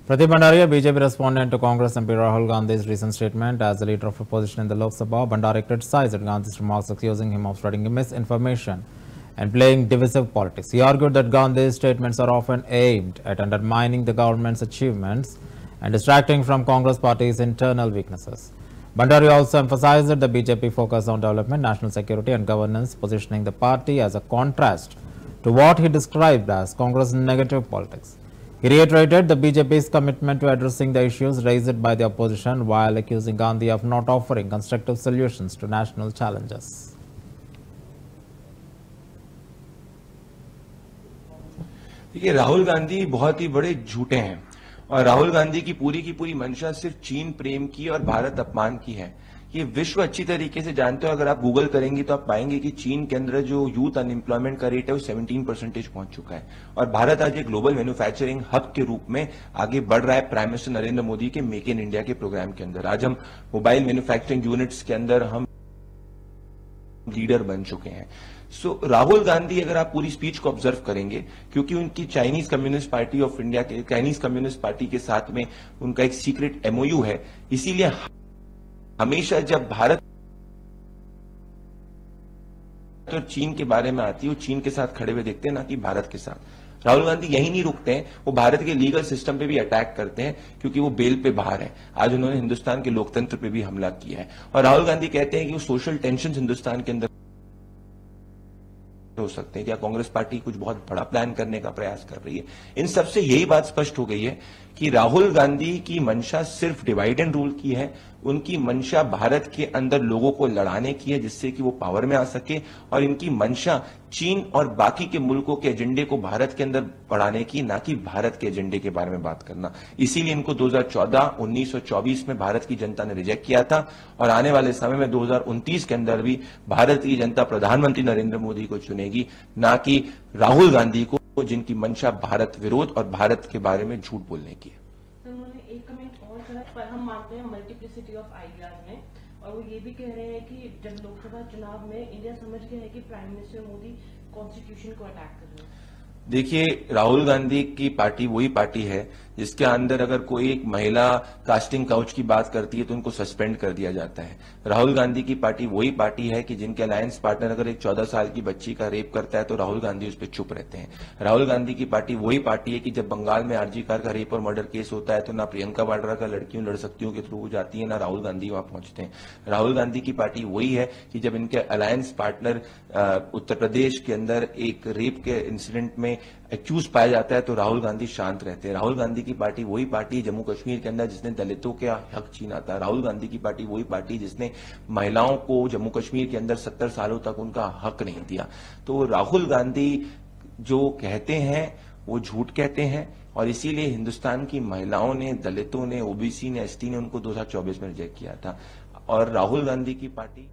Pradeep Bhandari, a BJP respondent to Congress MP Rahul Gandhi's recent statement. As the leader of opposition in the Lok Sabha, Bhandari criticized Gandhi's remarks, accusing him of spreading misinformation and playing divisive politics. He argued that Gandhi's statements are often aimed at undermining the government's achievements and distracting from Congress party's internal weaknesses. Bhandari also emphasized that the BJP focus on development, national security and governance, positioning the party as a contrast to what he described as Congress' negative politics. He reiterated the BJP's commitment to addressing the issues raised by the opposition while accusing Gandhi of not offering constructive solutions to national challenges. देखिए, राहुल गांधी बहुत ही बड़े झूठे हैं और राहुल गांधी की पूरी मंशा सिर्फ चीन प्रेम की और भारत अपमान की है। ये विश्व अच्छी तरीके से जानते हो। अगर आप गूगल करेंगे तो आप पाएंगे कि चीन के अंदर जो यूथ अनएम्प्लॉयमेंट का रेट है वो 17% पहुंच चुका है और भारत आज एक ग्लोबल मैन्युफैक्चरिंग हब के रूप में आगे बढ़ रहा है प्राइम मिनिस्टर नरेंद्र मोदी के मेक इन इंडिया के प्रोग्राम के अंदर। आज हम मोबाइल मैन्युफैक्चरिंग यूनिट्स के अंदर हम लीडर बन चुके हैं। सो राहुल गांधी, अगर आप पूरी स्पीच को ऑब्जर्व करेंगे, क्योंकि उनकी Chinese communist party of India के चाइनीज कम्युनिस्ट पार्टी के साथ में उनका एक सीक्रेट एमओयू है, इसीलिए हमेशा जब भारत और चीन के बारे में आती है वो चीन के साथ खड़े हुए देखते हैं, ना कि भारत के साथ। राहुल गांधी यही नहीं रुकते हैं, वो भारत के लीगल सिस्टम पे भी अटैक करते हैं क्योंकि वो बेल पे बाहर है। आज उन्होंने हिंदुस्तान के लोकतंत्र पे भी हमला किया है और राहुल गांधी कहते हैं कि वो सोशल टेंशन हिंदुस्तान के अंदर हो सकते हैं। क्या कांग्रेस पार्टी कुछ बहुत बड़ा प्लान करने का प्रयास कर रही है? इन सबसे यही बात स्पष्ट हो गई है कि राहुल गांधी की मंशा सिर्फ डिवाइड एंड रूल की है। उनकी मंशा भारत के अंदर लोगों को लड़ाने की है जिससे कि वो पावर में आ सके, और इनकी मंशा चीन और बाकी के मुल्कों के एजेंडे को भारत के अंदर बढ़ाने की, ना कि भारत के एजेंडे के बारे में बात करना। इसीलिए इनको 2014, 19 और 24 में भारत की जनता ने रिजेक्ट किया था और आने वाले समय में 2029 के अंदर भी भारत की जनता प्रधानमंत्री नरेंद्र मोदी को चुनेगी, ना कि राहुल गांधी को, जिनकी मंशा भारत विरोध और भारत के बारे में झूठ बोलने की है। उन्होंने एक कमेंट और करा, पर हम मानते हैं मल्टीप्लिसिटी ऑफ आइडियाज में, और वो ये भी कह रहे हैं कि जब लोकसभा चुनाव में इंडिया समझ गया है कि प्राइम मिनिस्टर मोदी कॉन्स्टिट्यूशन को अटैक कर रहे हैं। देखिए, राहुल गांधी की पार्टी वही पार्टी है जिसके अंदर अगर कोई एक महिला कास्टिंग काउच की बात करती है तो उनको सस्पेंड कर दिया जाता है। राहुल गांधी की पार्टी वही पार्टी है कि जिनके अलायंस पार्टनर अगर एक 14 साल की बच्ची का रेप करता है तो राहुल गांधी उस पर चुप रहते हैं। राहुल गांधी की पार्टी वही पार्टी है कि जब बंगाल में आरजी कार का रेप और मर्डर केस होता है तो ना प्रियंका वाड्रा का लड़कियों लड़सक्तियों के थ्रू जाती है, ना राहुल गांधी वहां पहुंचते हैं। राहुल गांधी की पार्टी वही है कि जब इनके अलायंस पार्टनर उत्तर प्रदेश के अंदर एक रेप के इंसिडेंट में एक्यूज पाया जाता है तो राहुल गांधी शांत रहते हैं। राहुल गांधी की पार्टी वही पार्टी जम्मू कश्मीर के अंदर जिसने दलितों के हक छीना था। राहुल गांधी की पार्टी वही पार्टी जिसने महिलाओं को जम्मू कश्मीर के अंदर 70 सालों तक उनका हक नहीं दिया। तो राहुल गांधी जो कहते हैं वो झूठ कहते हैं और इसीलिए हिंदुस्तान की महिलाओं ने, दलितों ने, ओबीसी ने, एसटी ने उनको 2024 में रिजेक्ट किया था। और राहुल गांधी की पार्टी